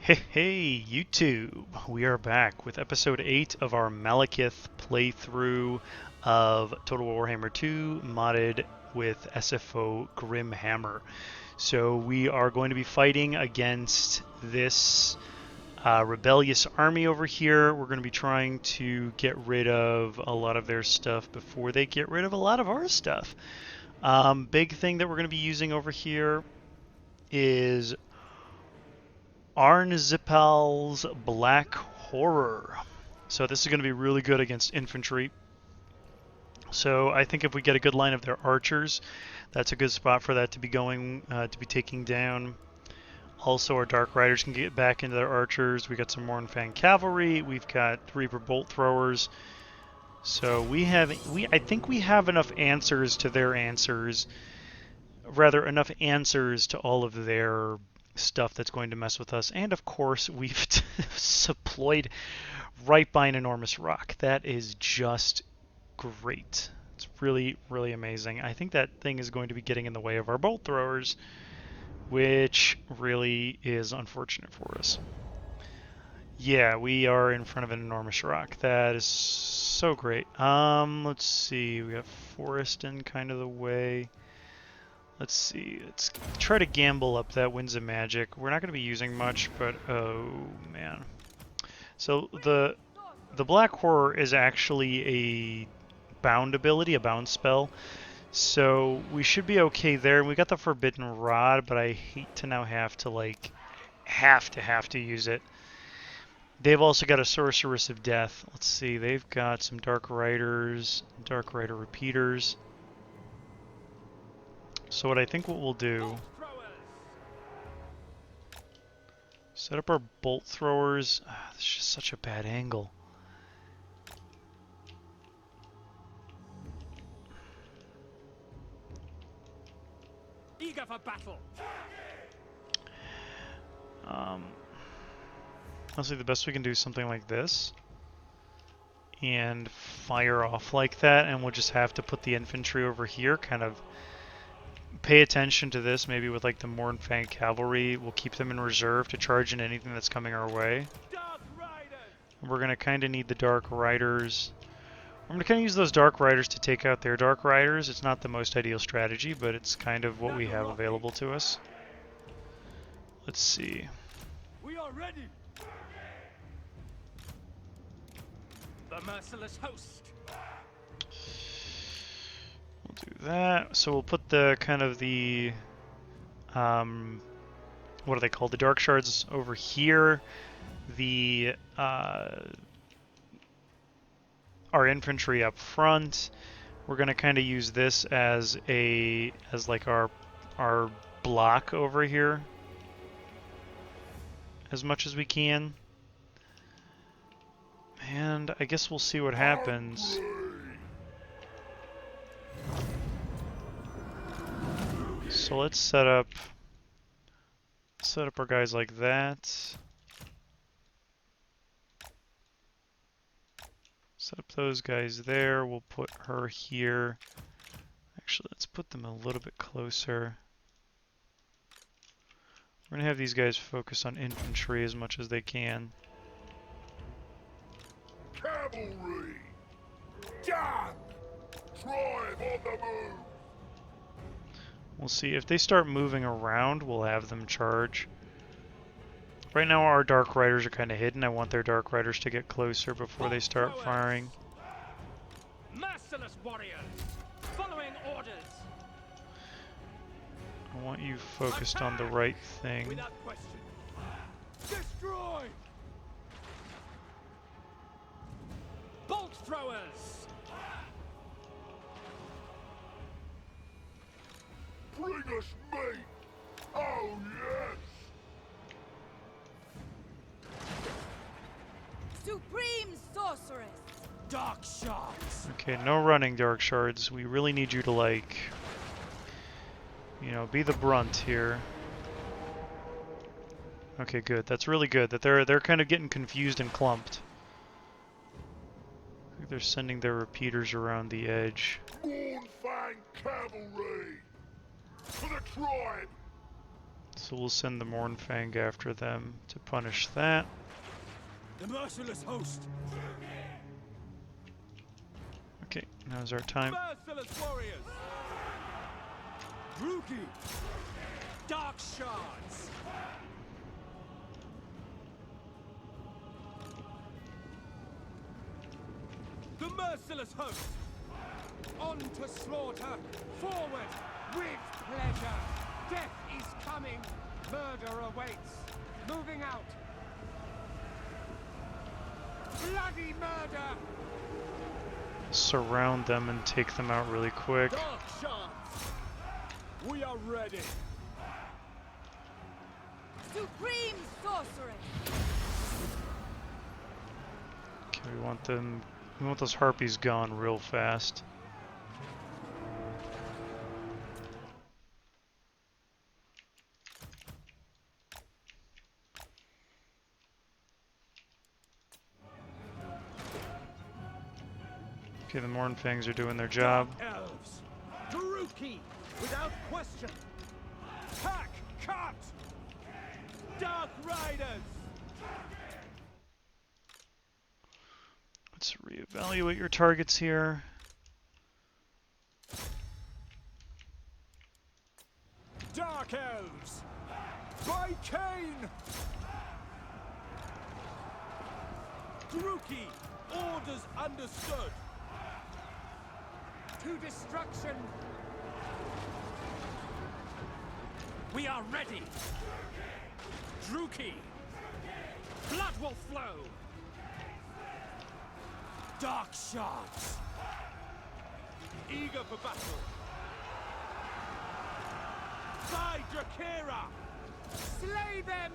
Hey, YouTube! We are back with episode 8 of our Malekith playthrough of Total Warhammer 2 modded with SFO Grimhammer. So we are going to be fighting against this rebellious army over here. We're going to be trying to get rid of a lot of their stuff before they get rid of a lot of our stuff. Big thing that we're going to be using over here is Arnzipal's Black Horror. So this is going to be really good against infantry. So I think if we get a good line of their archers, that's a good spot for that to be going, to be taking down. Also, our Dark Riders can get back into their archers. We got some Mornfang cavalry. We've got Reaper bolt throwers. So I think we have enough answers to their answers. Rather, enough answers to all of their stuff that's going to mess with us. And of course, we've deployed right by an enormous rock. That is just great. It's really, really amazing. I think that thing is going to be getting in the way of our bolt throwers, which really is unfortunate for us. Yeah, we are in front of an enormous rock. That is so great. Let's see. We got forest in kind of the way. Let's see. Let's try to gamble up that Winds of Magic. We're not going to be using much, but oh man. So the Black Horror is actually a bound ability, a bound spell. So we should be okay there. We got the Forbidden Rod, but I hate to now have to use it. They've also got a Sorceress of Death. Let's see. They've got some Dark Riders, Dark Rider repeaters. So what we'll do, set up our bolt throwers. This is just such a bad angle. Eager for battle. Honestly, the best we can do is something like this and fire off like that, and we'll just have to put the infantry over here, kind of pay attention to this, maybe with like the Mornfang cavalry. We'll keep them in reserve to charge in anything that's coming our way. We're going to kind of need the Dark Riders. I'm going to kind of use those Dark Riders to take out their Dark Riders. It's not the most ideal strategy, but it's kind of what we have available to us. Let's see. We are ready. The merciless host. We'll do that. So we'll put the kind of the what are they called? The Dark Shards over here. The our infantry up front. We're gonna kind of use this as like our block over here as much as we can. And I guess we'll see what happens. So let's set up our guys like that. Set up those guys there. We'll put her here. Actually, let's put them a little bit closer. We're gonna have these guys focus on infantry as much as they can. Cavalry! Done! Tribe on the move! We'll see. If they start moving around, we'll have them charge. Right now our Dark Riders are kind of hidden. I want their Dark Riders to get closer before they start firing. Merciless warriors, following orders. I want you focused on the right thing. Without question. Destroy! Bolt throwers! Bring us meat! Oh yes! Supreme Sorceress! Dark shards! Okay, no running, Dark Shards. We really need you to, like, you know, be the brunt here. Okay, good. That's really good. That they're kind of getting confused and clumped. I think they're sending their repeaters around the edge. Mornfang cavalry! For the tribe! Let's So we'll send the Mournfang after them to punish that. The merciless host. Okay, now's our time. Merciless warriors. Rookie. Dark shards. The merciless host. On to slaughter. Forward with pleasure. Death is coming. Murder awaits. Moving out. Bloody murder. Surround them and take them out really quick. Dark shards. We are ready. Supreme sorcery. Okay, we want those harpies gone real fast. Okay, the Mournfangs are doing their job. Elves. Druki, without question. Pack, cut. Dark Riders. Let's reevaluate your targets here. Dark Elves. By Cain. Druki, orders understood. To destruction. We are ready. Druki. Blood will flow. Dark shards. Eager for battle. By Drakira. Slay them.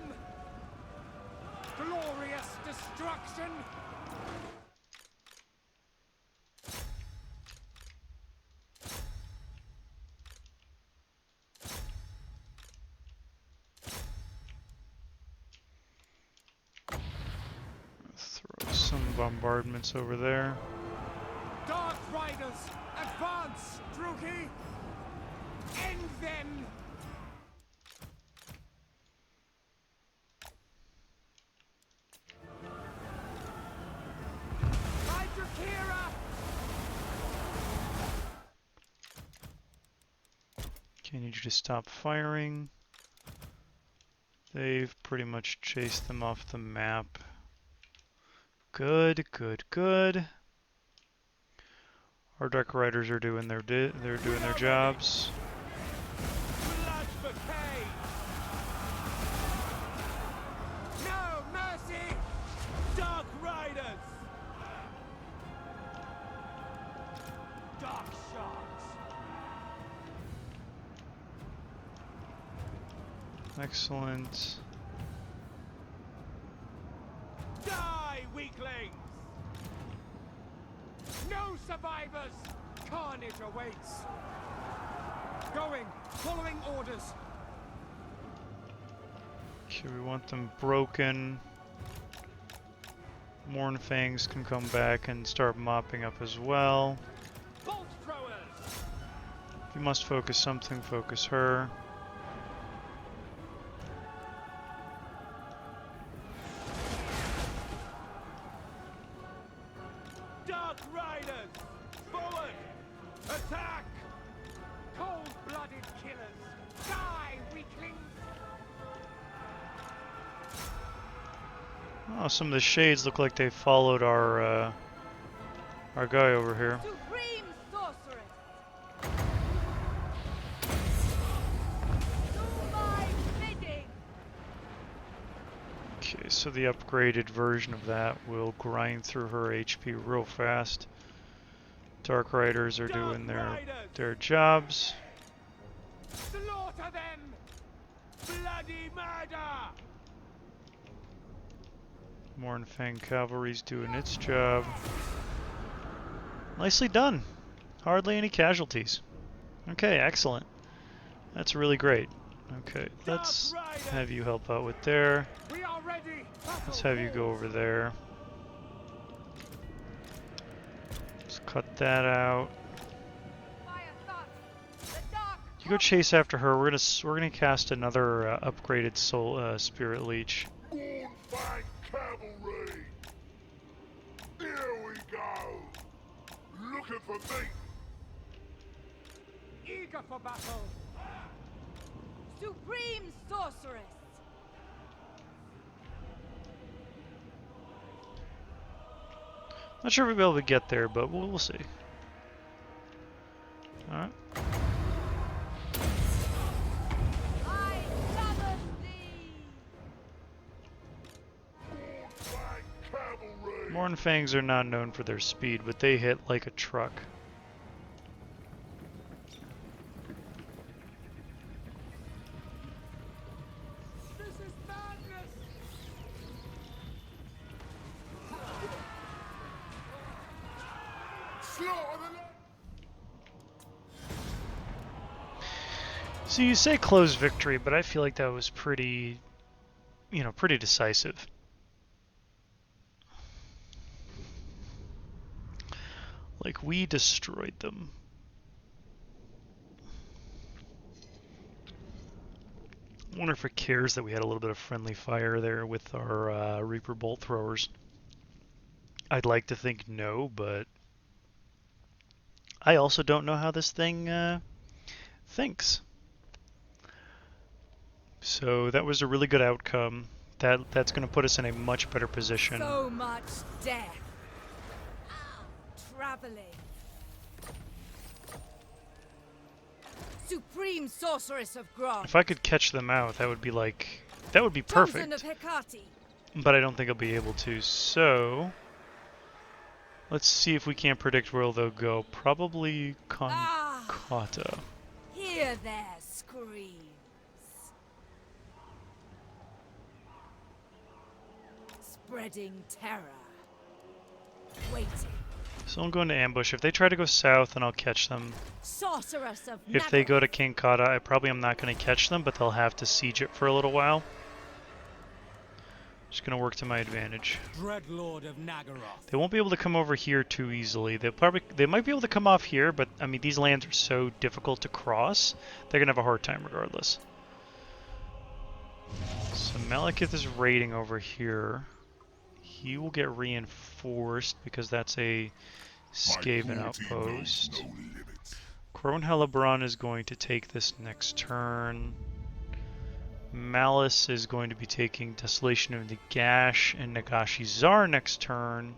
Glorious destruction. Throw some bombardments over there. Dark Riders, advance, Druki! End them! By Drakira! Okay, I need you to stop firing. They've pretty much chased them off the map. Good, good, good. Our Dark Riders are doing their jobs. Blood for Cain! No mercy! Dark Riders! Dark shards! Excellent. Die, weaklings! No survivors! Carnage awaits! Going, following orders. Okay, we want them broken. Mournfangs can come back and start mopping up as well. Bolt throwers! If you must focus something, focus her. Dark Riders! Forward! Attack! Cold-blooded killers! Die, weaklings! Oh, some of the shades look like they followed our guy over here. Supreme sorcery. Do my bidding. Okay, so the upgraded version of that will grind through her HP real fast. Dark Riders are doing their jobs. Slaughter them! Bloody murder! Mournfang Cavalry's doing its job. Nicely done. Hardly any casualties. Okay, excellent. That's really great. Okay, let's have you help out with there. We are ready! Let's have you go over there. Let's cut that out. Fire thought. The dark You go chase after her. We're gonna cast another upgraded soul spirit leech. Mournfang cavalry! Here we go! Looking for me! Eager for battle! Supreme sorceress! Not sure if we'll be able to get there, but we'll see. Alright. I summon thee! Mournfang cavalry! Mornfangs are not known for their speed, but they hit like a truck. This is madness! Slaughter the So you say close victory, but I feel like that was pretty, pretty decisive. Like, we destroyed them. I wonder if it cares that we had a little bit of friendly fire there with our Reaper Bolt throwers. I'd like to think no, but I also don't know how this thing thinks. So that was a really good outcome. That's going to put us in a much better position. So much death! Traveling! Supreme sorceress of Grog! If I could catch them out, that would be Chosen perfect. of Hecate! But I don't think I'll be able to, so let's see if we can't predict where they'll go. Probably Konkata. Hear their screams! Spreading terror. Waiting. So I'm going to ambush. If they try to go south, then I'll catch them. Sorceress of If they go to Naggarond. Kinkata, I probably am not going to catch them, but they'll have to siege it for a little while. Just going to work to my advantage. Dreadlord of Naggaroth. They won't be able to come over here too easily. They might be able to come off here, but I mean these lands are so difficult to cross. They're going to have a hard time regardless. So Malekith is raiding over here. He will get reinforced because that's a Skaven outpost. Crone Hellebrand is going to take this next turn. Malice is going to be taking Desolation of Nagash and Nagashi Zar next turn.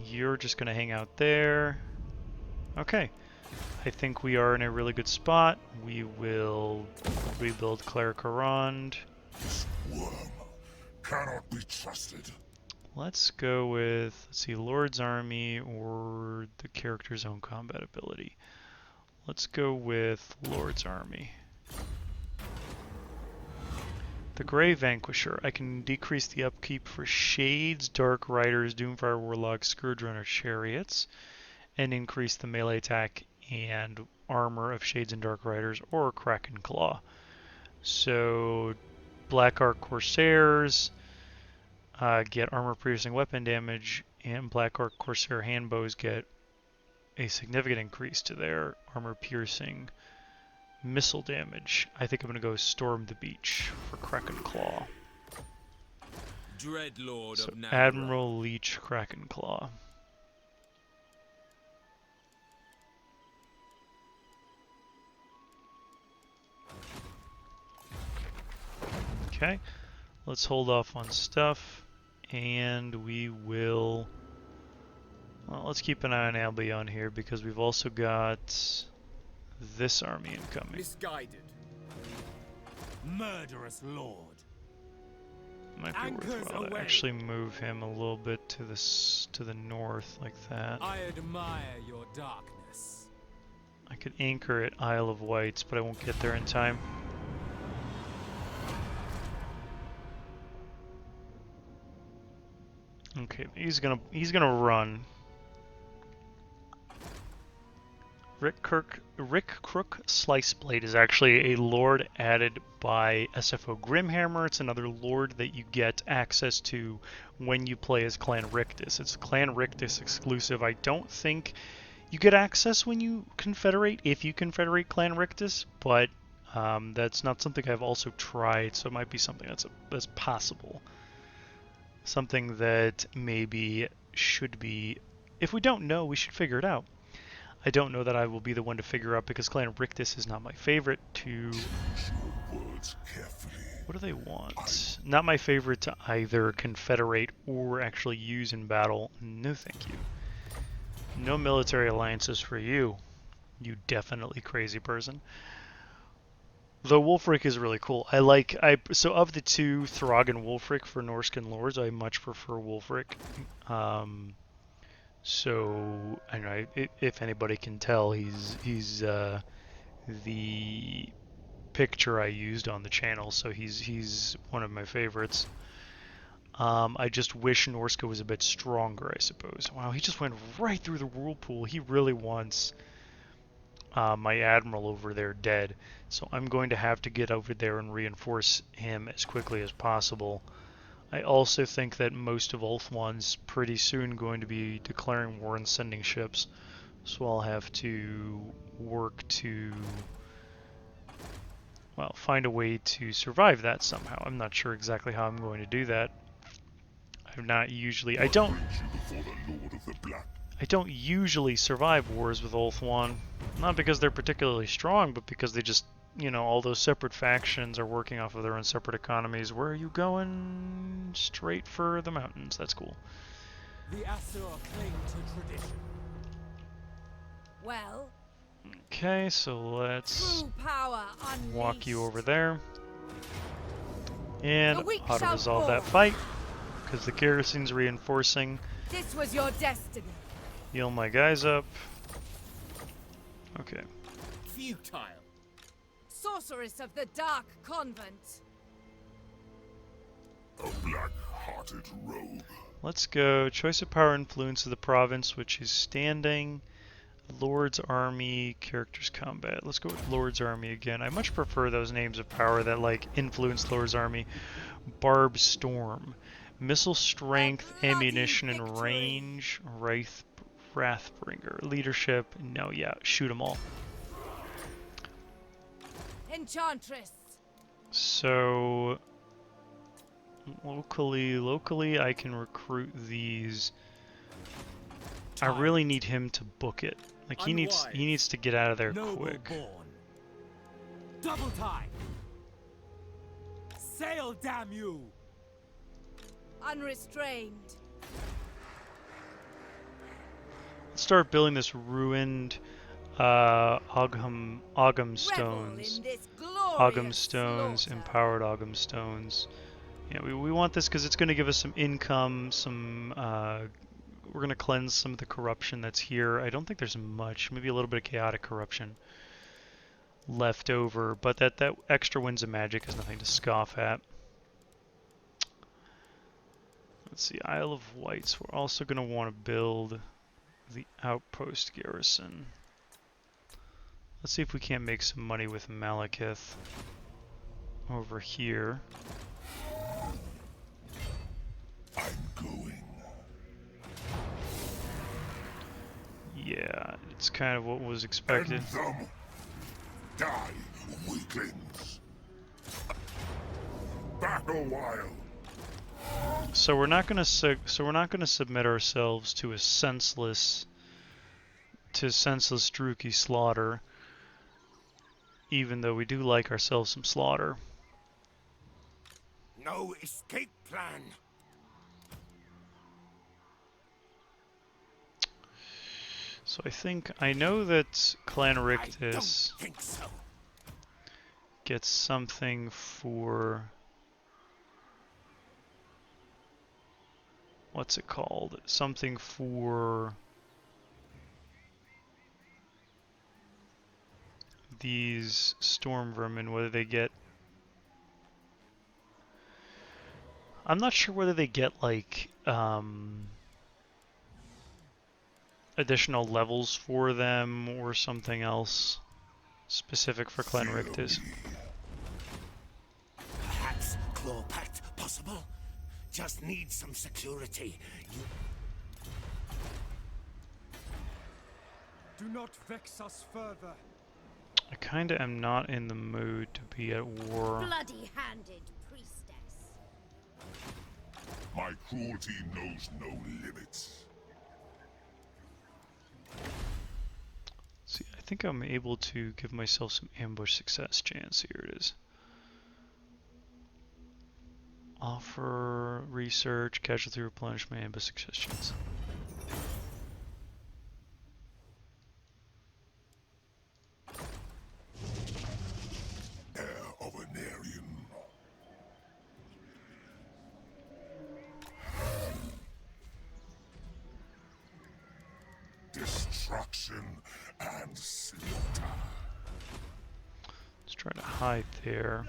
You're just going to hang out there. Okay. I think we are in a really good spot. We will rebuild Naggarond. This worm cannot be trusted. Let's go with, let's see, Lord's Army or the character's own combat ability. Let's go with Lord's Army. The Grey Vanquisher. I can decrease the upkeep for Shades, Dark Riders, Doomfire Warlocks, Scourge Runner Chariots, and increase the melee attack and armor of Shades and Dark Riders or Kraken Claw. So Black Ark Corsairs get armor-piercing weapon damage, and Black Ark Corsair handbows get a significant increase to their armor-piercing missile damage. I think I'm going to go Storm the Beach for Kraken Claw. Dreadlord So of Naggaroth. Admiral Leech Kraken Claw. Okay, let's hold off on stuff, and we will, well, let's keep an eye on Albion here because we've also got this army incoming. Misguided. Murderous lord. Might be Anchors worthwhile to away. actually move him a little bit to the north like that. I admire your darkness. I could anchor at Isle of Wights, but I won't get there in time. Okay, he's gonna run. Rick Crook Sliceblade is actually a lord added by SFO Grimhammer. It's another lord that you get access to when you play as Clan Rictus. It's Clan Rictus exclusive. I don't think You get access when you confederate, if you confederate Clan Rictus, but that's not something I've also tried, so it might be something that's possible. Something that maybe should be, if we don't know, we should figure it out. I don't know that I will be the one to figure out because Clan Rictus is not my favorite to... Choose your words carefully. What do they want? Not my favorite to either confederate or actually use in battle. No thank you. No military alliances for you. You definitely crazy person. Though Wulfric is really cool. So of the two, Throg and Wulfric for Norscan lords, I much prefer Wulfric. So I know if anybody can tell, he's the picture I used on the channel, so he's one of my favorites. I just wish Norska was a bit stronger, I suppose. Wow, he just went right through the whirlpool. He really wants my admiral over there dead, so I'm going to have to get over there and reinforce him as quickly as possible. I also think that most of Ulthuan's pretty soon going to be declaring war and sending ships, so I'll have to work to, well, find a way to survive that somehow. I'm not sure exactly how I'm going to do that. I don't usually survive wars with Ulthuan, not because they're particularly strong, but because they just, you know, all those separate factions are working off of their own separate economies. Where are you going? Straight for the mountains. That's cool. The Asur cling to tradition. Well, Okay, so let's true power walk you unleashed. over there and The weak shall auto-resolve that fall. fight because the garrison's reinforcing. This was your destiny. Heal my guys up. Okay. Futile. Sorceress of the Dark Convent. A black-hearted rogue. Let's go. Choice of power influence of the province, which is standing. Lord's Army, characters combat. Let's go with Lord's Army again. I much prefer those names of power that like influence Lord's Army. Barb Storm. Missile strength, bloody ammunition, and victory. range. Wrathbringer. Leadership. No, yeah. Shoot them all. Enchantress. So locally I can recruit these. I really need him to book it. Like he needs to get out of there Noble quick. born. Double time. Sail, damn you! Unrestrained. Let's start building this ruined Ogham stones. Revel in this glorious Ogham stones, slaughter. empowered Ogham stones. Yeah, we want this because it's going to give us some income, we're going to cleanse some of the corruption that's here. I don't think there's much, maybe a little bit of chaotic corruption left over, but that extra winds of magic is nothing to scoff at. Let's see, Isle of Wights. We're also going to want to build the outpost garrison. Let's see if we can't make some money with Malekith over here. I'm going. Yeah, it's kind of what was expected. End them. Die, weaklings. Battle while. So we're not going to submit ourselves to a senseless Druki slaughter, even though we do like ourselves some slaughter. No escape plan. So I know that Clan I Rictus don't think so. gets something for, what's it called? Something for these storm vermin, whether they get, I'm not sure whether they get like additional levels for them or something else specific for Clan Rictus. Perhaps claw pact possible? Just need some security. Do not vex us further. I kinda am not in the mood to be at war. Bloody-handed priestess. My cruelty knows no limits. See, I think I'm able to give myself some ambush success chance. Here it is. Offer research, casualty replenishment, ambush success chance. Heir of an Aryan. Destruction and slaughter. Let's try to hide there.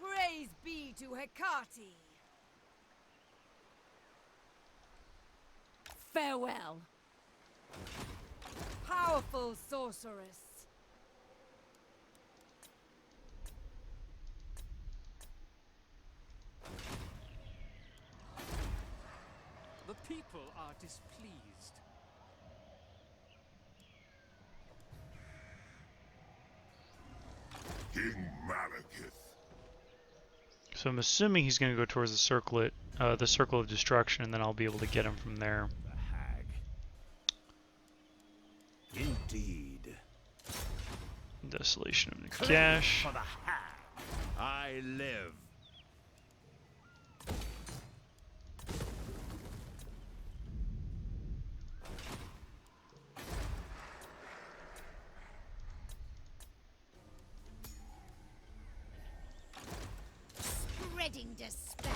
Praise be to Hecate. Farewell. Powerful sorceress. The people are displeased. King Malekith. So I'm assuming he's going to go towards the circle of destruction, and then I'll be able to get him from there. The hag. Indeed. Desolation of Nagash. For the hag, I live. Spreading despair.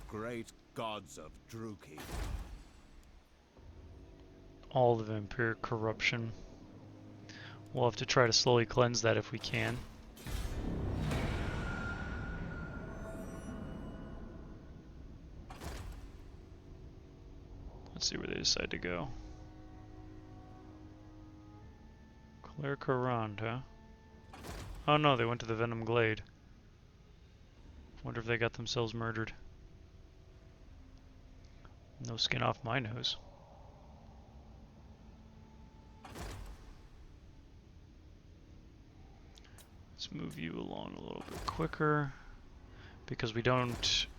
Great gods of Druki. All the vampiric corruption. We'll have to try to slowly cleanse that if we can. Let's see where they decide to go. Naggarond, huh? Oh no, they went to the Venom Glade. Wonder if they got themselves murdered. No skin off my nose. Let's move you along a little bit quicker, because we don't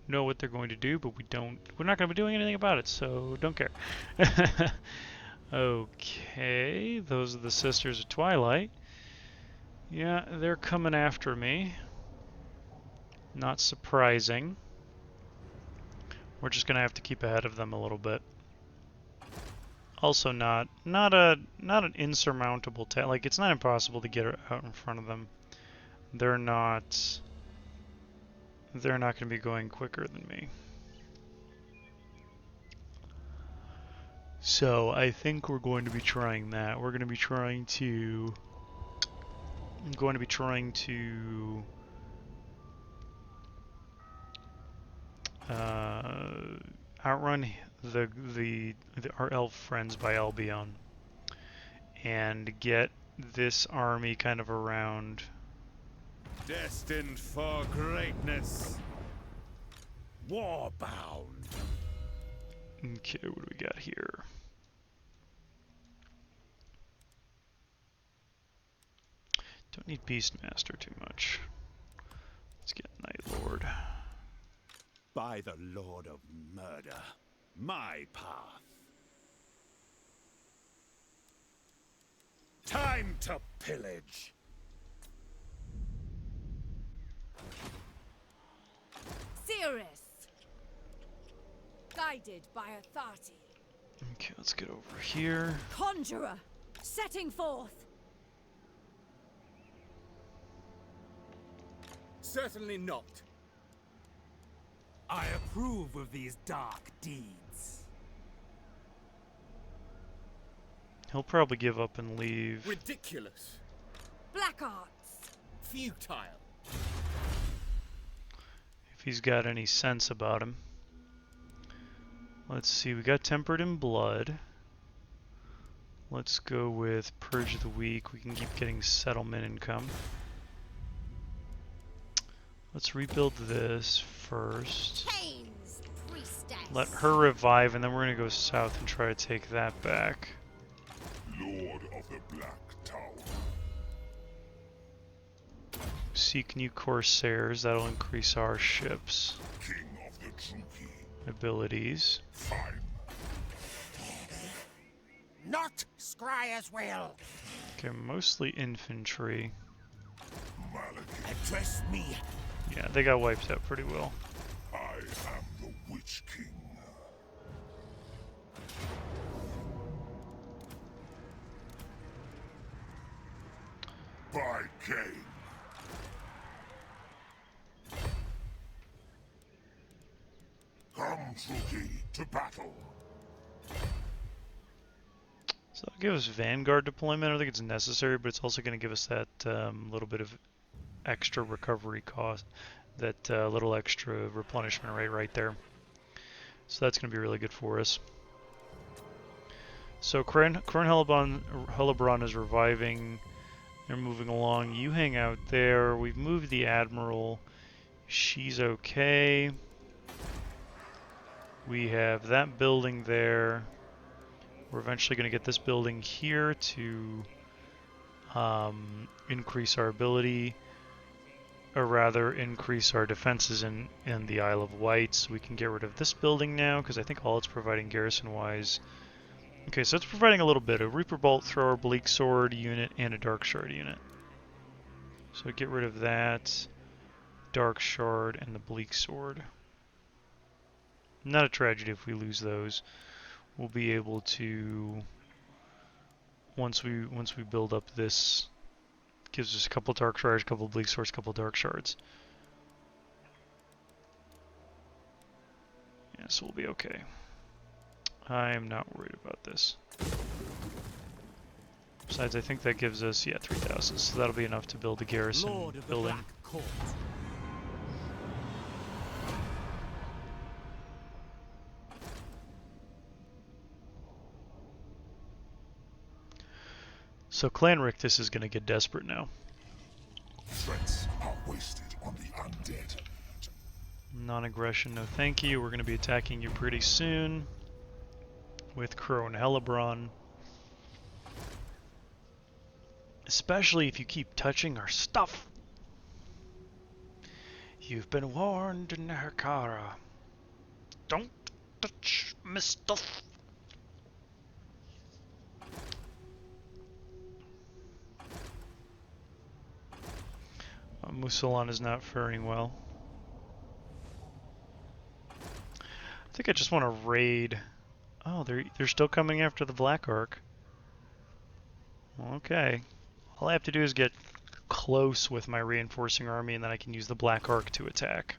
know what they're going to do, but we're not going to be doing anything about it, so don't care. Okay, those are the Sisters of Twilight. Yeah, they're coming after me. Not surprising. We're just gonna have to keep ahead of them a little bit. Also, not an insurmountable task. Like, it's not impossible to get out in front of them. They're not going to be going quicker than me. So I think we're going to be trying that. We're going to be trying to. I'm going to be trying to. Outrun our elf friends by Albion and get this army kind of around. Destined for greatness. Warbound. Okay, what do we got here? Don't need Beastmaster too much. Let's get Night Lord. By the Lord of Murder, my path. Time to pillage. Cirrus. Guided by authority. Okay, let's get over here. Conjurer. Setting forth. Certainly not. I approve of these dark deeds. He'll probably give up and leave. Ridiculous. Black arts. futile. If he's got any sense about him. Let's see, we got Tempered in Blood. Let's go with Purge of the Weak. We can keep getting settlement income. Let's rebuild this first. Cain's priestess. Let her revive, and then we're going to go south and try to take that back. Lord of the Black Tower. Seek new Corsairs. That'll increase our ships' King of the Druki. abilities. Fine. Not Scryer's will. Okay, mostly infantry. Malekith. Address me. Yeah, they got wiped out pretty well. I am the Witch King. By Cain. Come, Druki, to battle. So that'll give us Vanguard deployment. I don't think it's necessary, but it's also going to give us that little bit of extra recovery cost, that little extra replenishment rate right there. So that's going to be really good for us. So Corn Hellebron is reviving. They're moving along. You hang out there. We've moved the Admiral. She's okay. We have that building there. We're eventually going to get this building here to increase our ability, or rather increase our defenses in the Isle of Wight. So we can get rid of this building now, because I think all it's providing garrison-wise. Okay, so it's providing a little bit. A Reaper Bolt Thrower, Bleak Sword unit, and a Dark Shard unit. So get rid of that, Dark Shard, and the Bleak Sword. Not a tragedy if we lose those. We'll be able to, once we build up this, gives us a couple Dark Shards, a couple Bleak Swords, a couple Dark Shards. Yeah, so we'll be okay. I am not worried about this. Besides, I think that gives us, yeah, 3,000, so that'll be enough to build a garrison Lord of the building. Black Court. So Clan Rictus is going to get desperate now. Threats are wasted on the undead. Non-aggression, no thank you. We're going to be attacking you pretty soon with Crow and Hellebron. Especially if you keep touching our stuff. You've been warned, Naggarond. Don't touch my stuff. Musalon is not faring well. I think I just want to raid. Oh, they're still coming after the Black Ark. Okay. All I have to do is get close with my reinforcing army, and then I can use the Black Ark to attack.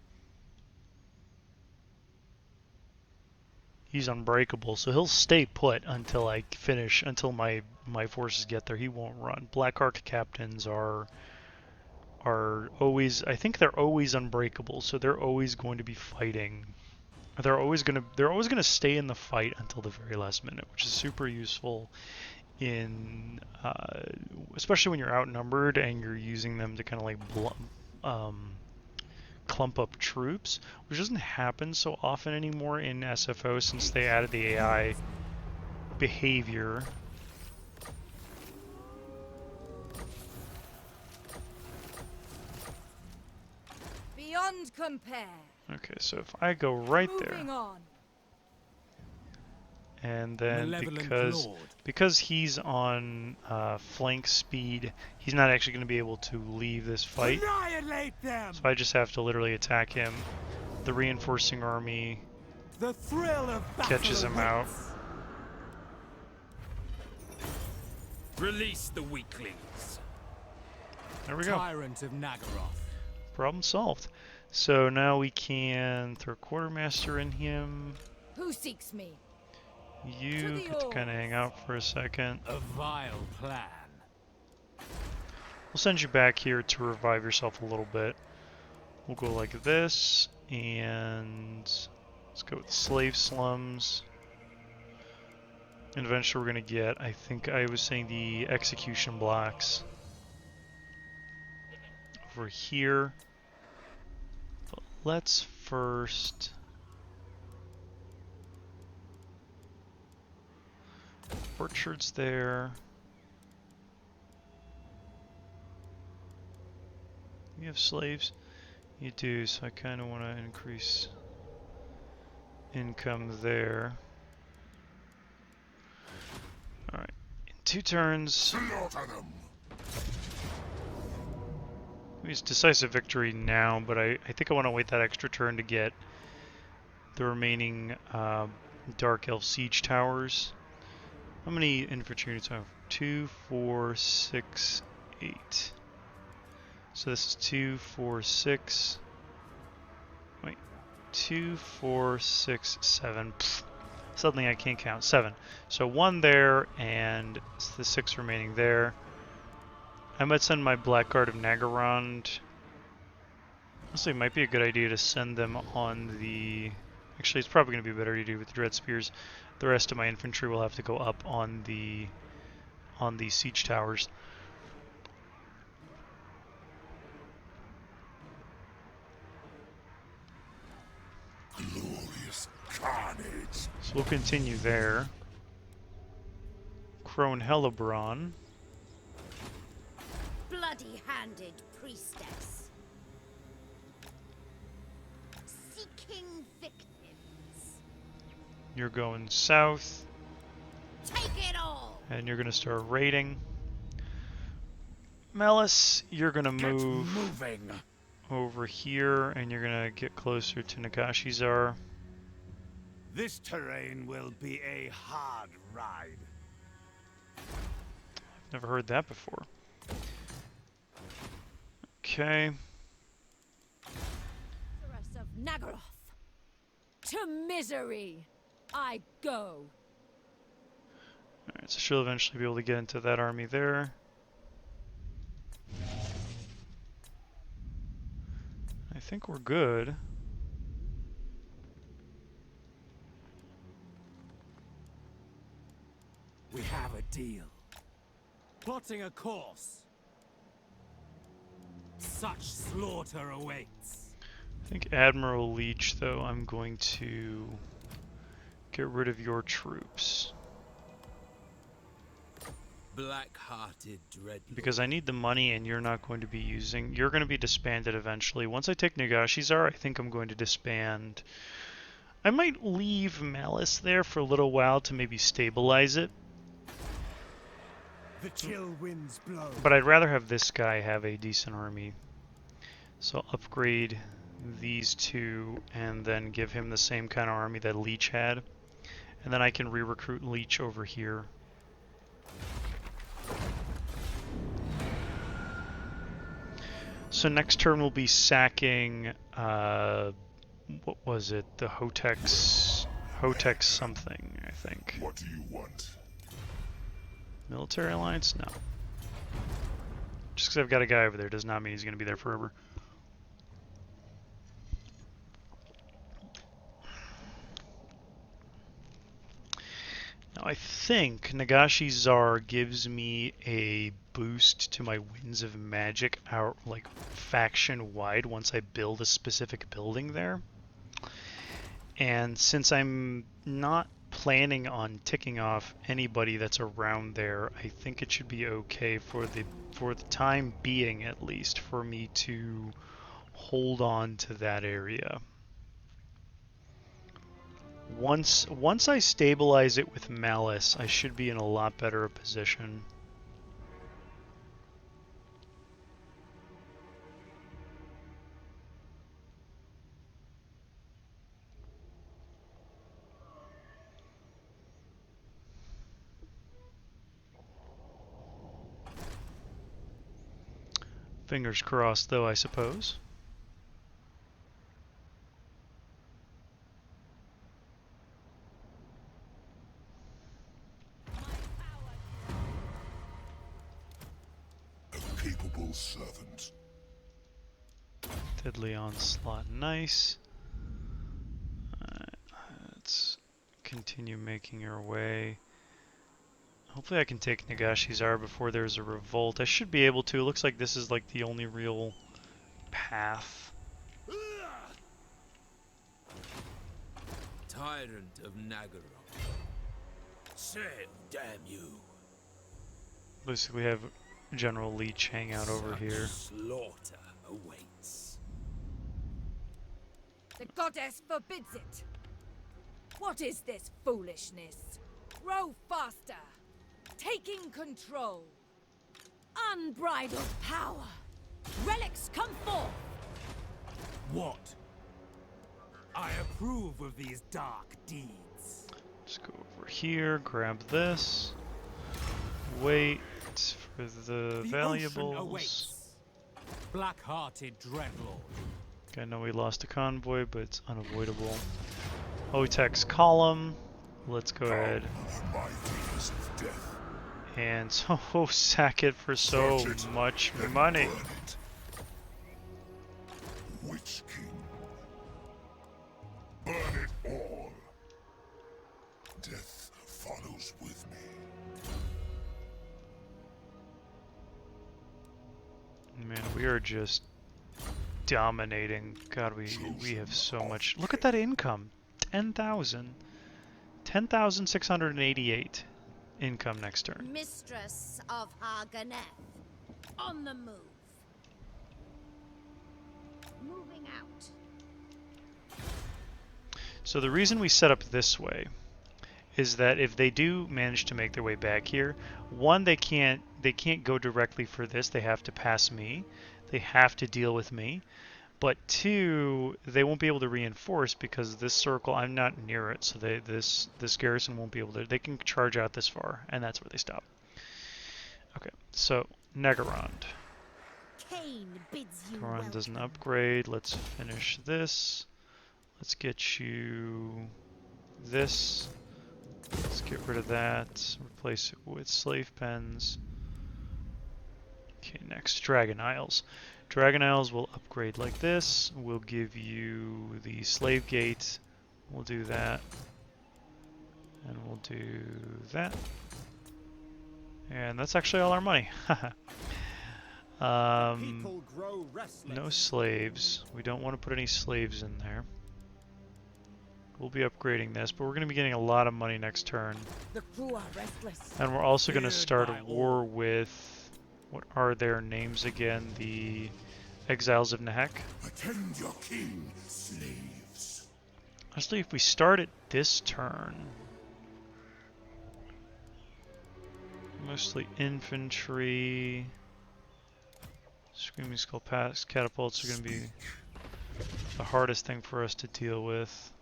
He's unbreakable, so he'll stay put until I finish, until my forces get there. He won't run. Black Ark captains are always, I think they're always unbreakable, so they're always going to be fighting. They're always going to stay in the fight until the very last minute, which is super useful in especially when you're outnumbered and you're using them to kind of like clump up troops, which doesn't happen so often anymore in SFO since they added the AI behavior. Beyond compare. Okay, so if I go right there, Moving on. and then Malevolent Lord. because he's on flank speed, he's not actually going to be able to leave this fight. Annihilate them! So I just have to literally attack him. The reinforcing army The thrill of battle catches him out. awaits. Release the weaklings. There we go. Tyrant of Naggarond. Problem solved. So now we can throw Quartermaster in him. Who seeks me? You the get to kind of hang out for a second. A vile plan. We'll send you back here to revive yourself a little bit. We'll go like this, and let's go with slave slums. And eventually we're going to get, I think I was saying, the execution blocks over here. But let's first... Orchards there. You have slaves? You do, so I kind of want to increase income there. Alright, in 2 turns. Slaughter them. It's decisive victory now, but I think I want to wait that extra turn to get the remaining Dark Elf siege towers. How many infantry units do I have? 2, 4, 6, 8. So this is 2, 4, 6. Wait. 2, 4, 6, 7. Pfft. Something I can't count. 7. So 1 there, and it's the 6 remaining there. I might send my Blackguard of Naggarond. Honestly, it might be a good idea to send them on the... Actually, it's probably going to be a better idea with the Dread Spears. The rest of my infantry will have to go up on the siege towers. Glorious carnage. So we'll continue there. Crone Hellebron. Bloody-handed priestess. Seeking victims. You're going south, Take it all! and you're going to start raiding. Melis, you're going to Get move moving. over here, and you're going to get closer to Nagashizar. This terrain will be a hard ride. Never heard that before. Okay. Sorceress of Naggaroth. To misery I go. Alright, so she'll eventually be able to get into that army there. I think we're good. We have a deal. Plotting a course. Such slaughter awaits. I think Admiral Leech, though, I'm going to get rid of your troops. Black-hearted dread. Because I need the money and you're not going to be using... You're going to be disbanded eventually. Once I take Nagashizar, I think I'm going to disband... I might leave Malice there for a little while to maybe stabilize it. The chill winds blow. But I'd rather have this guy have a decent army. So I'll upgrade these two and then give him the same kind of army that Leech had. And then I can re-recruit Leech over here. So next turn we'll be sacking, what was it? The Hotex something, I think. What do you want? Military alliance? No. Just because I've got a guy over there does not mean he's going to be there forever. Now I think Nagashizar gives me a boost to my Winds of Magic, like faction-wide, once I build a specific building there. And since I'm not planning on ticking off anybody that's around there, I think it should be okay for the time being, at least, for me to hold on to that area. Once I stabilize it with Malice, I should be in a lot better a position. Fingers crossed, though, I suppose. A capable faithful servant. Deadly onslaught, nice. Let's continue making our way. Hopefully I can take Nagashizar before there's a revolt. I should be able to. It looks like this is like the only real path. Tyrant of Naggarond. Say, damn you. Basically have General Leech hang out over Such here. slaughter awaits. The goddess forbids it. What is this foolishness? Row faster. Taking control. Unbridled power. Relics come forth. What? I approve of these dark deeds. Let's go over here, grab this. Wait for the The valuables. ocean awaits. Black-hearted dreadlord. Okay, I know we lost a convoy, but it's unavoidable. Otek's column. Let's go ahead Mightiest of death. and sack it for so Search it much and money. burn it. Witch King. Burn it all. Death follows with me. Man, we are just dominating. God, we have so much. Look at that income. 10,000. 10,688 income next turn. Mistress of Harganeth. On the move. Moving out. So the reason we set up this way is that if they do manage to make their way back here, one, they can't go directly for this. They have to pass me. They have to deal with me. But two, they won't be able to reinforce because this circle, I'm not near it, so this garrison won't be able to. They can charge out this far, and that's where they stop. Okay, so Naggarond. Cain bids you Naggarond doesn't welcome. upgrade. Let's finish this. Let's get you this. Let's get rid of that. Replace it with slave pens. Okay, next, Dragon Isles. Dragon Isles will upgrade like this. We'll give you the slave gate. We'll do that. And we'll do that. And that's actually all our money. People grow restless. No slaves. We don't want to put any slaves in there. We'll be upgrading this, but we're going to be getting a lot of money next turn. The crew are restless. And we're also going to Feared start by a war with... What are their names again? The Exiles of Nahek? Attend your king, slaves. Honestly, if we start it this turn... Mostly infantry... Screaming Skull catapults are going to be the hardest thing for us to deal with.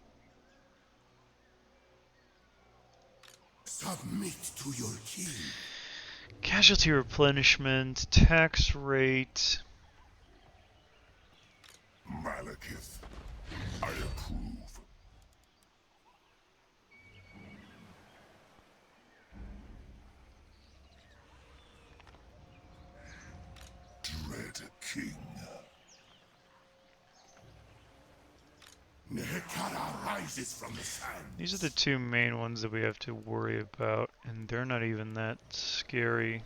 Submit to your king. Casualty replenishment, tax rate... Malekith, I approve. Dread king. Nehekara rises from the sand. These are the two main ones that we have to worry about, and they're not even that scary.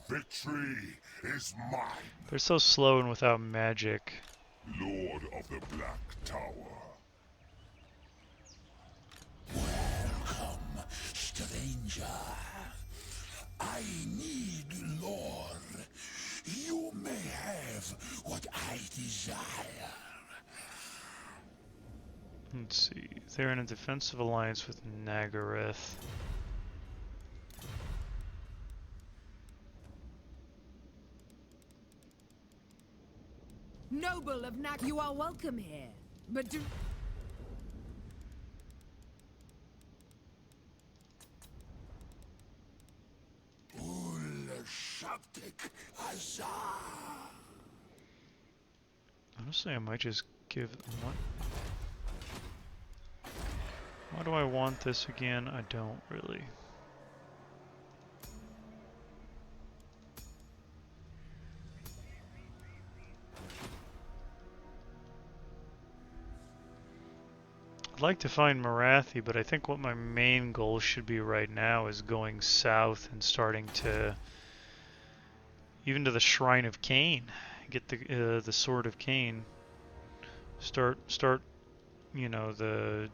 Victory is mine, They're so slow and without magic. Lord of the Black Tower. Welcome, stranger. I need lore. You may have what I desire. Let's see. They're in a defensive alliance with Naggareth. Noble of Nag, you are welcome here. But do... Shabtik Azar. Honestly, I might just give... What? Why do I want this again? I don't really. I'd like to find Marathi, but I think what my main goal should be right now is going south and starting to even to the Shrine of Cain, get the Sword of Cain. Start, you know,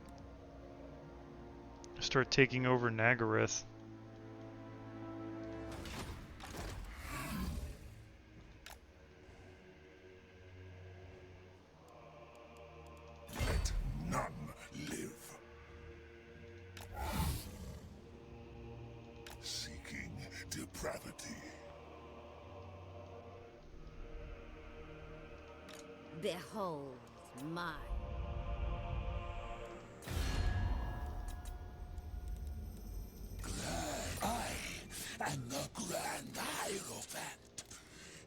start taking over Naggarond. Let none live. Seeking depravity. Behold mine. I am the Grand Hierophant.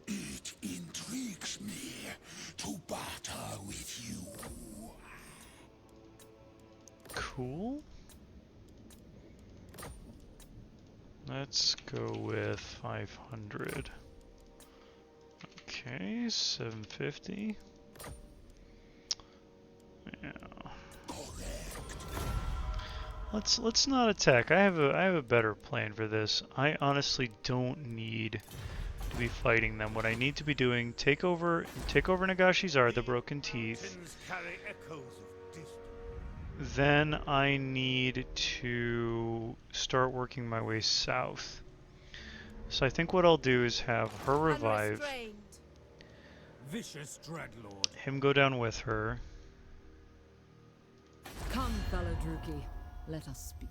It intrigues me to barter with you. Cool. Let's go with 500. Okay, 750. Yeah. Let's not attack. I have a better plan for this. I honestly don't need to be fighting them. What I need to be doing, take over Nagashizar, the Broken Teeth. Mountains carry echoes of distance. Then I need to start working my way south. So I think what I'll do is have her revive, Unrestrained. Vicious Dreadlord. him go down with her. Come, fellow Druki, let us speak.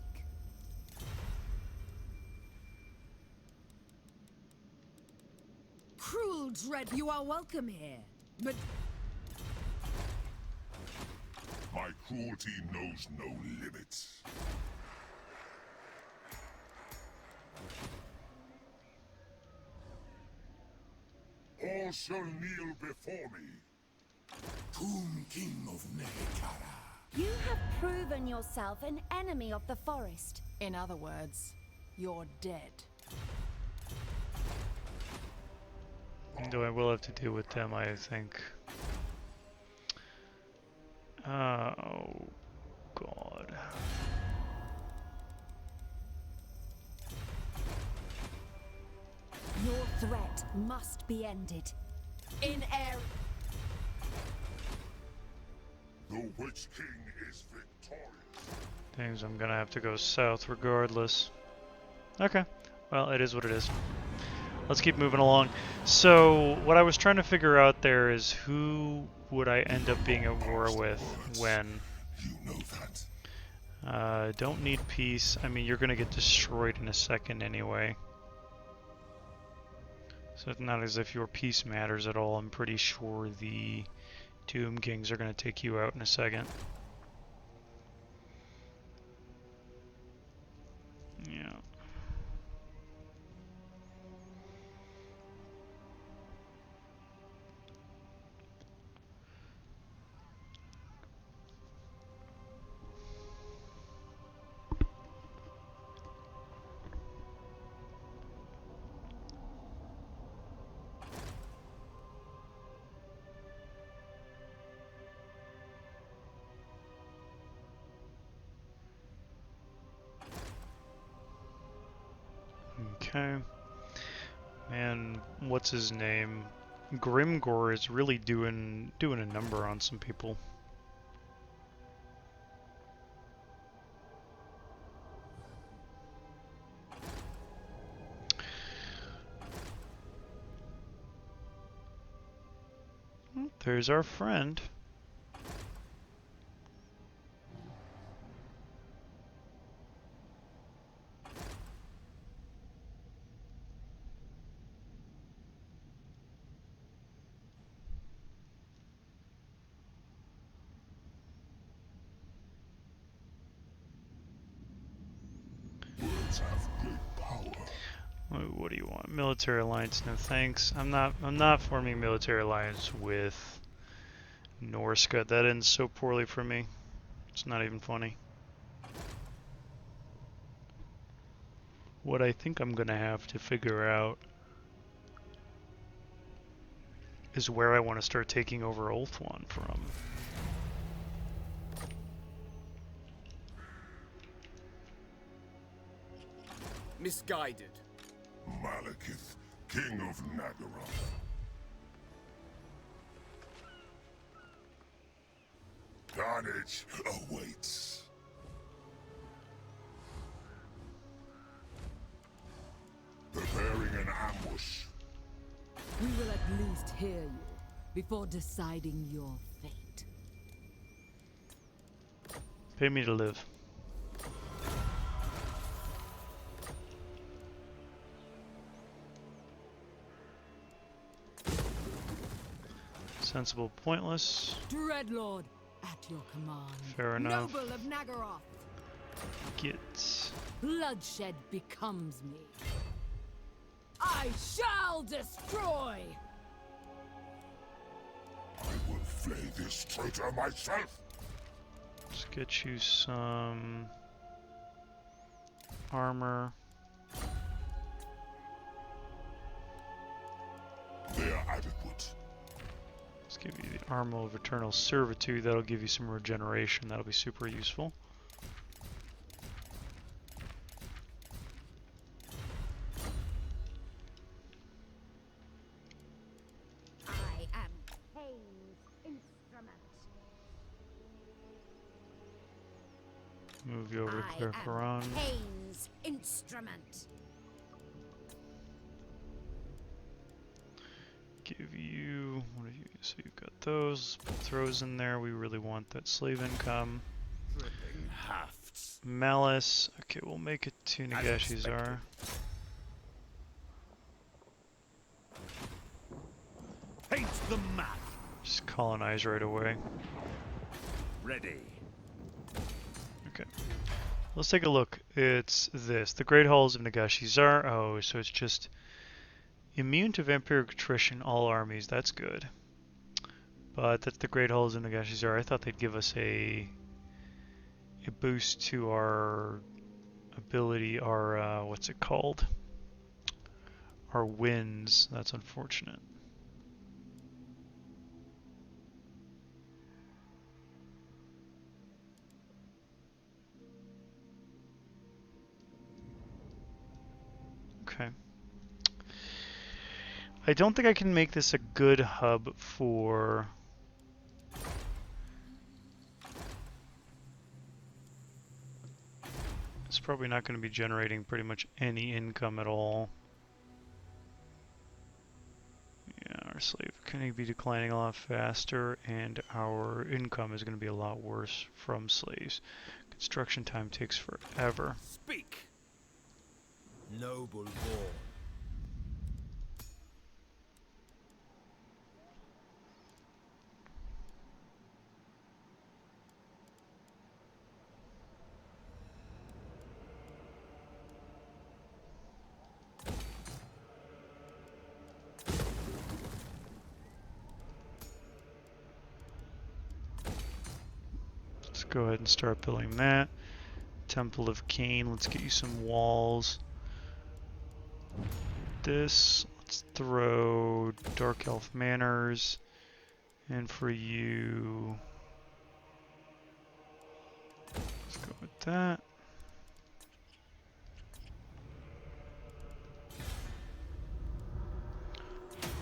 Cruel dread, you are welcome here. But My cruelty knows no limits. All shall kneel before me. Tomb King of Negatara. You have proven yourself an enemy of the forest. In other words, you're dead. Though I will have to deal with them, I think. Oh, God. Your threat must be ended. In air. The Witch King is victorious. Things I'm gonna have to go south regardless. Okay, well, it is what it is. Let's keep moving along. So, what I was trying to figure out there is who would I end up being at war with when? You know that. Don't need peace. I mean, you're gonna get destroyed in a second anyway. So it's not as if your peace matters at all. I'm pretty sure the Tomb Kings are gonna take you out in a second. Yeah. Okay. Man, what's his name? Grimgor is really doing a number on some people. Well, there's our friend. Words have great power. What do you want? Military alliance? No thanks. I'm not forming military alliance with Norska. That ends so poorly for me. It's not even funny. What I think I'm gonna have to figure out is where I want to start taking over Ulthuan from. Misguided. Malekith, King of Naggarond. Carnage awaits. Preparing an ambush. We will at least hear you before deciding your fate. Pay me to live. Sensible, pointless. Dreadlord, at your command. Fair enough. Noble of Naggaroth, Get. bloodshed becomes me. I shall destroy! I will flay this traitor myself. Let's get you some armor. They are adequate. Let's give you the armor of eternal servitude. That'll give you some regeneration. That'll be super useful. I am Cain's instrument. Move you over to I clear am Quran. Cain's instrument. Give you, what are you? So you've got those. Put throws in there. We really want that slave income. Dripping hafts. Malice. Okay, we'll make it to As Nagashizar. Paint the map. Just colonize right away. Ready. Okay. Let's take a look. It's this. The Great Halls of Nagashizar. Oh, so it's just immune to vampiric attrition, all armies. That's good. But that's the Great Halls of Nagashizar. I thought they'd give us a boost to our ability, our, what's it called? Our wins. That's unfortunate. Okay. I don't think I can make this a good hub for... It's probably not going to be generating pretty much any income at all. Yeah, our slave can be declining a lot faster, and our income is going to be a lot worse from slaves. Construction time takes forever. Speak. Noble war. Let's go ahead and start building that. Temple of Cain, let's get you some walls. This, let's throw Dark Elf Manors. And for you, let's go with that.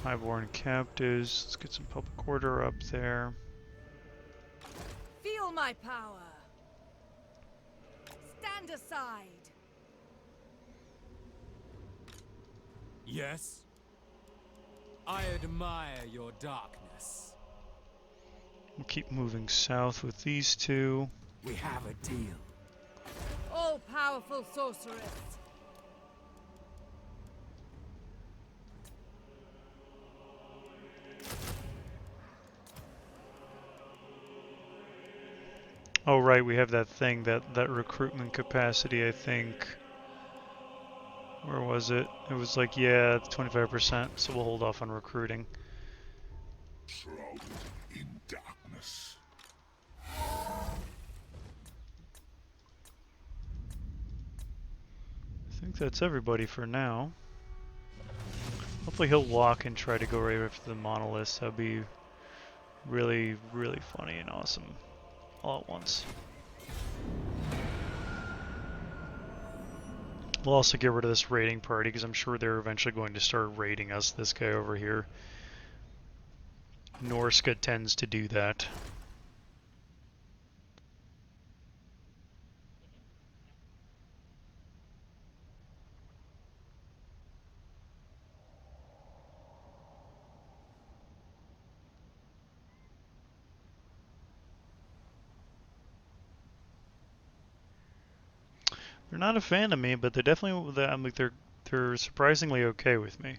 Highborn Captives, let's get some public order up there. Feel my power! Stand aside! Yes? I admire your darkness. We'll keep moving south with these two. We have a deal. All-powerful sorceress! Oh right, we have that thing, that recruitment capacity, I think. Where was it? It was like, yeah, 25%, so we'll hold off on recruiting. Shrouded in darkness. I think think that's everybody for now. Hopefully he'll walk and try to go right after the monoliths. That'd be really, really funny and awesome all at once. We'll also get rid of this raiding party because I'm sure they're eventually going to start raiding us, this guy over here. Norska tends to do that. They're not a fan of me, but they're definitely, I'm like, they're surprisingly okay with me.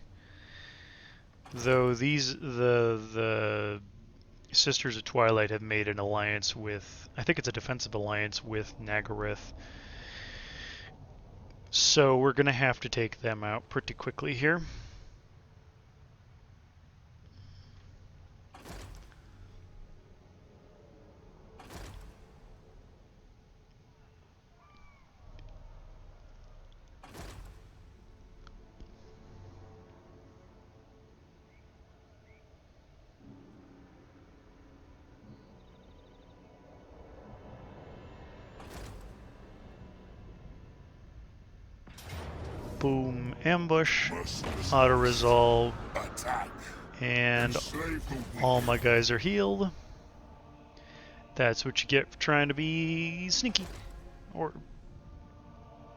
Though the Sisters of Twilight have made an alliance with, I think it's a defensive alliance with Naggarond. So we're gonna have to take them out pretty quickly here. Boom, ambush, auto resolve, and all my guys are healed. That's what you get for trying to be sneaky, or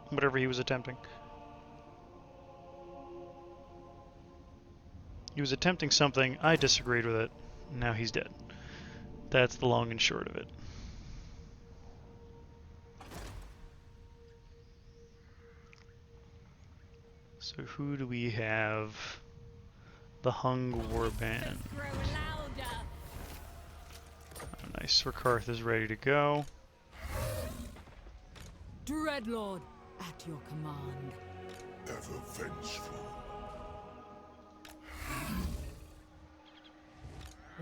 whatever he was attempting. He was attempting something, I disagreed with it, now he's dead. That's the long and short of it. So who do we have? The Hung Warband. Oh, nice, Rakarth is ready to go. Dreadlord, at your command. Ever vengeful.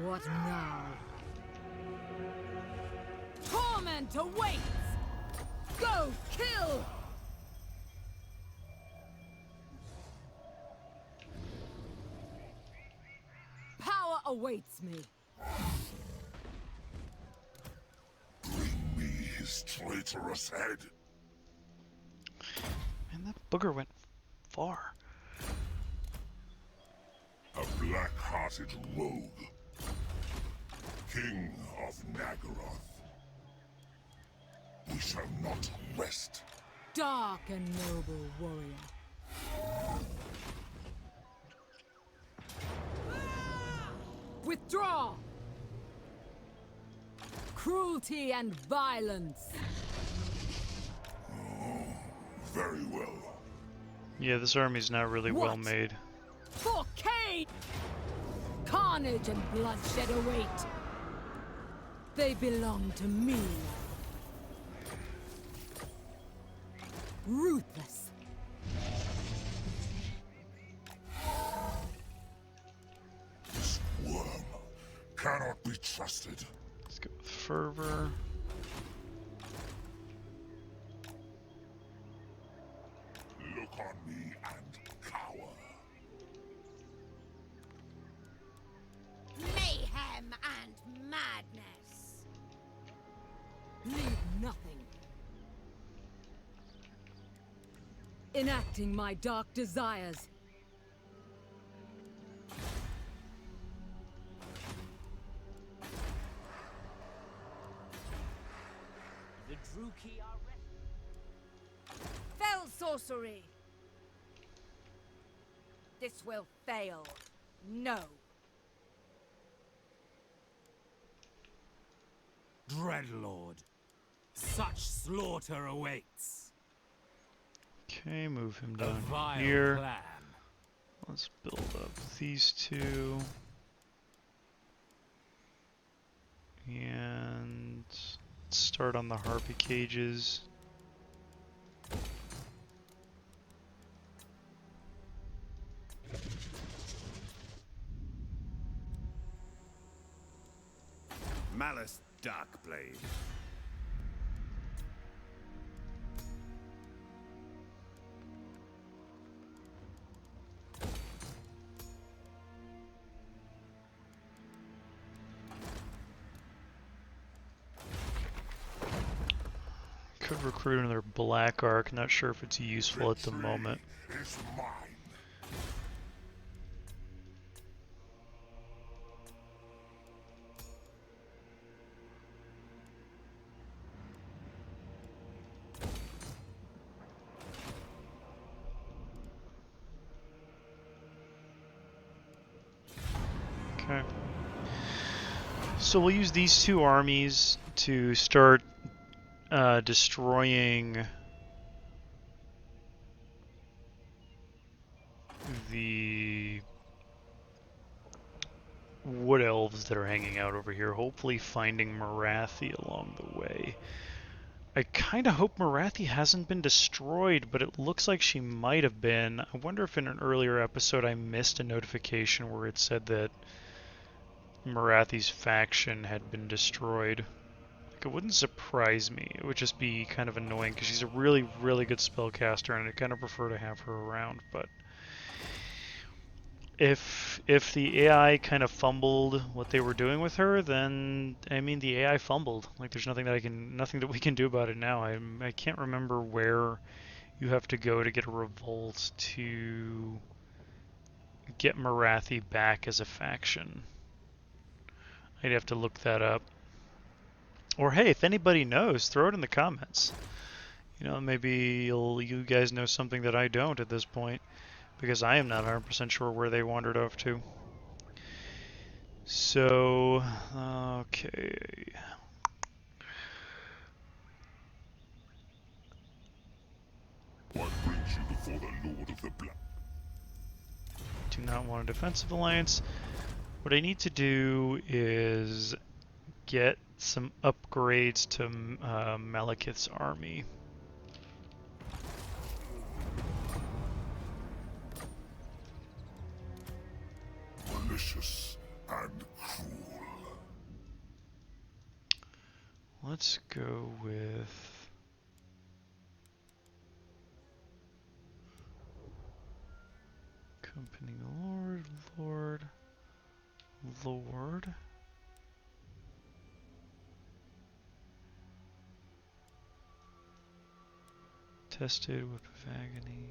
What now? Torment awaits! Go kill! Power awaits me. Bring me his traitorous head. Man, that booger went far. A black-hearted rogue. King of Naggarond. We shall not rest. Dark and noble warrior. Withdraw! Cruelty and violence. Very well. Yeah, this army's not really well made. For Cain! Carnage and bloodshed await. They belong to me. Ruthless. This worm cannot be trusted. Let's go with Fervor. Look on me and cower. Mayhem and madness. Leave nothing. Enacting my dark desires. The Druki are ready. Fell sorcery. This will fail. No. Dreadlord, such slaughter awaits. Okay, move him A down vile here. plan. Let's build up these two. And let's start on the harpy cages. Malice Darkblade. Could recruit another Black Arc. Not sure if it's useful at the moment. Is mine. Okay. So we'll use these two armies to start destroying the wood elves that are hanging out over here, hopefully finding Marathi along the way. I kind of hope Marathi hasn't been destroyed, but it looks like she might have been. I wonder if in an earlier episode I missed a notification where it said that Marathi's faction had been destroyed. Like, it wouldn't surprise me. It would just be kind of annoying because she's a really, really good spellcaster, and I kind of prefer to have her around. But if the AI kind of fumbled what they were doing with her, then I mean the AI fumbled. Like, there's nothing that we can do about it now. I can't remember where you have to go to get a revolt to get Marathi back as a faction. I'd have to look that up. Or hey, if anybody knows, throw it in the comments. You know, maybe you guys know something that I don't at this point, because I am not 100% sure where they wandered off to. So, okay. What brings you before the Lord of the Black? Do not want a defensive alliance. What I need to do is get some upgrades to Malekith's army. Malicious and cruel. Let's go with Company Lord. Tested Whip of Agony.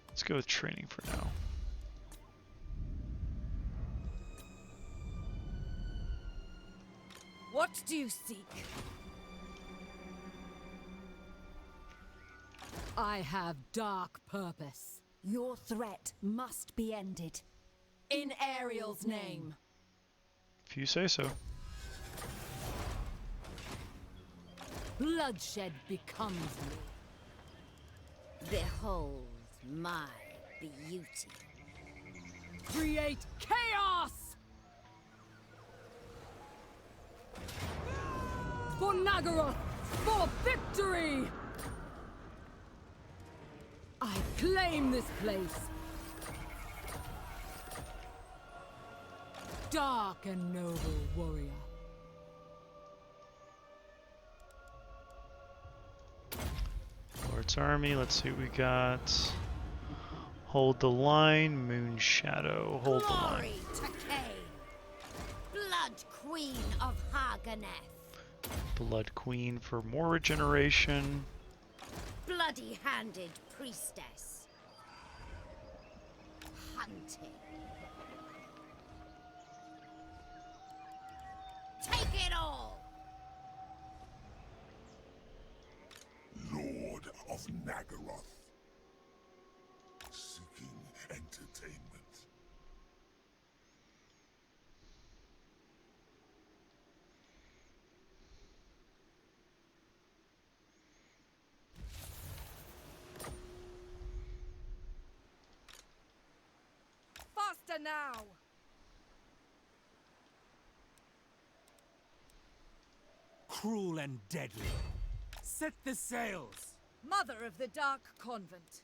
Let's go with training for now. What do you seek? I have dark purpose. Your threat must be ended. In Ariel's name. If you say so. Bloodshed becomes me. Behold my beauty. Create chaos! For Naggarond! For victory! I claim this place! Dark and noble warrior. Lord's army, let's see what we got. Hold the line, Moon Shadow, hold the line. Glory to Cain, Blood Queen of Haganeth. Blood Queen for more regeneration. Bloody-handed priestess. Hunting. Take it all! Lord of Naggaroth. Seeking entertainment. Faster now! Cruel and deadly. Set the sails. Mother of the Dark Convent.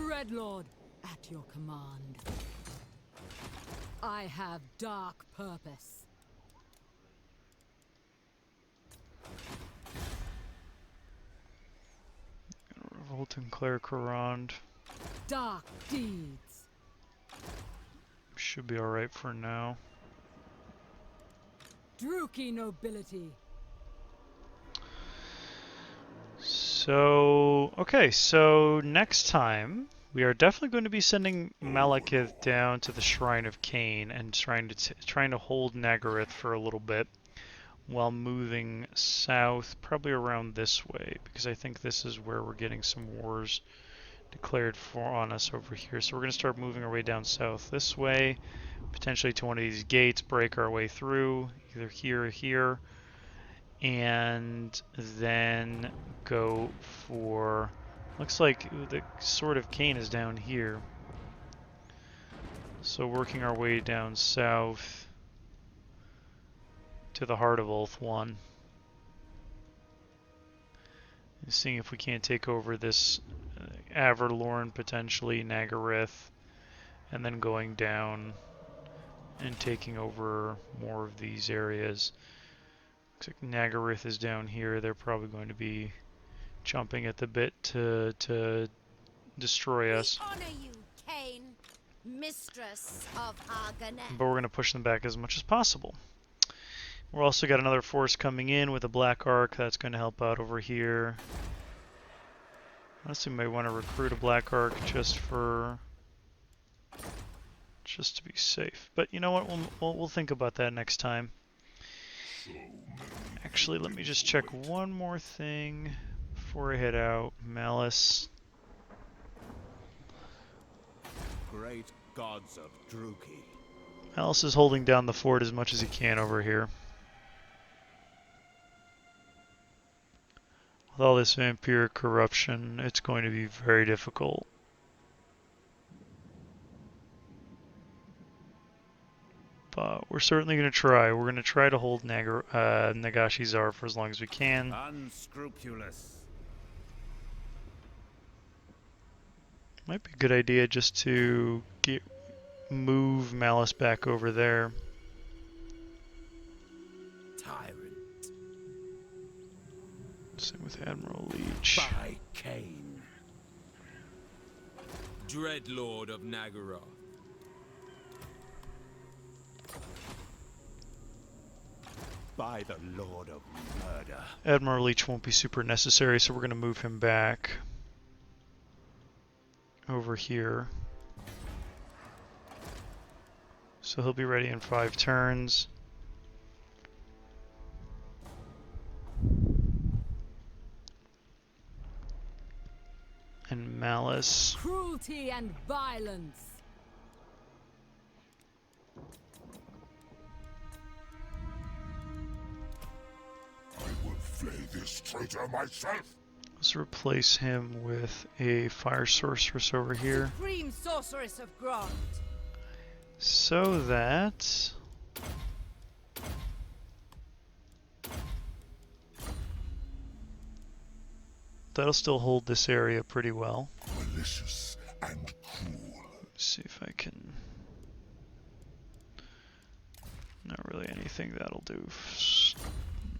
Dreadlord, at your command. I have dark purpose. Revolt and Naggarond. Dark deeds. Should be alright for now. Druki nobility. So, okay, so next time we are definitely going to be sending Malekith down to the Shrine of Cain and trying to hold Naggarond for a little bit while moving south, probably around this way, because I think this is where we're getting some wars declared on us over here. So we're going to start moving our way down south this way, potentially to one of these gates, break our way through, either here or here, and then go for, looks like the Sword of Cain is down here. So working our way down south to the heart of Ulthuan. And seeing if we can't take over this Averlorn, potentially Naggarond, and then going down and taking over more of these areas. Looks like Naggarond is down here. They're probably going to be chomping at the bit to destroy us. We honor you, Cain, mistress of Harganeth. But we're going to push them back as much as possible. We're also got another force coming in with a Black Arc that's going to help out over here. Honestly, we might want to recruit a Black Arc just to be safe. But you know what? We'll think about that next time. Actually, let me just check one more thing before I head out. Malice. Great gods of Druki. Malice is holding down the fort as much as he can over here. With all this vampiric corruption, it's going to be very difficult. But we're certainly going to try. We're going to try to hold Nagashizar for as long as we can. Unscrupulous. Might be a good idea just to move Malice back over there. Tyrant. Same with Admiral Leech. By Cain. Dreadlord of Naggarond. By the Lord of Murder. Admiral Leech won't be super necessary, so we're going to move him back over here. So he'll be ready in 5 turns. And Malice. Cruelty and violence. I will flay this traitor myself. Let's replace him with a fire sorceress over here. Supreme sorceress of Grond. So that that'll still hold this area pretty well. Malicious and cruel. Let's see if I can. Not really anything that'll do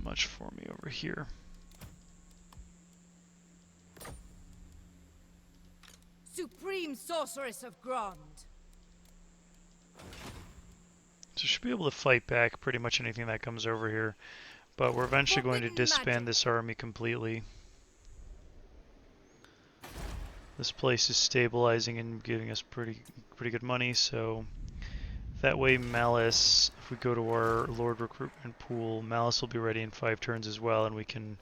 much for me over here. Supreme sorceress of Grond. So should be able to fight back pretty much anything that comes over here. But we're eventually going to disband this army completely. This place is stabilizing and giving us pretty good money, so that way Malice, if we go to our Lord recruitment pool, Malice will be ready in 5 turns as well, and we can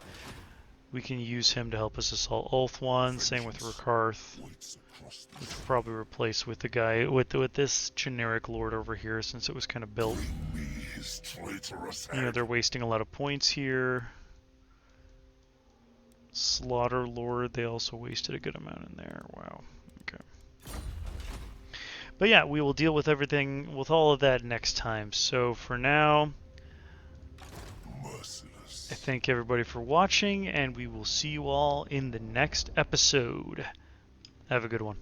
use him to help us assault Ulthuan. Same with Rakarth, which we'll probably replace with the guy with this generic lord over here, since it was kind of built. You know, they're wasting a lot of points here. Slaughter Lord, they also wasted a good amount in there. Wow. Okay. But yeah, we will deal with everything, with all of that next time. So for now, I thank everybody for watching, and we will see you all in the next episode. Have a good one.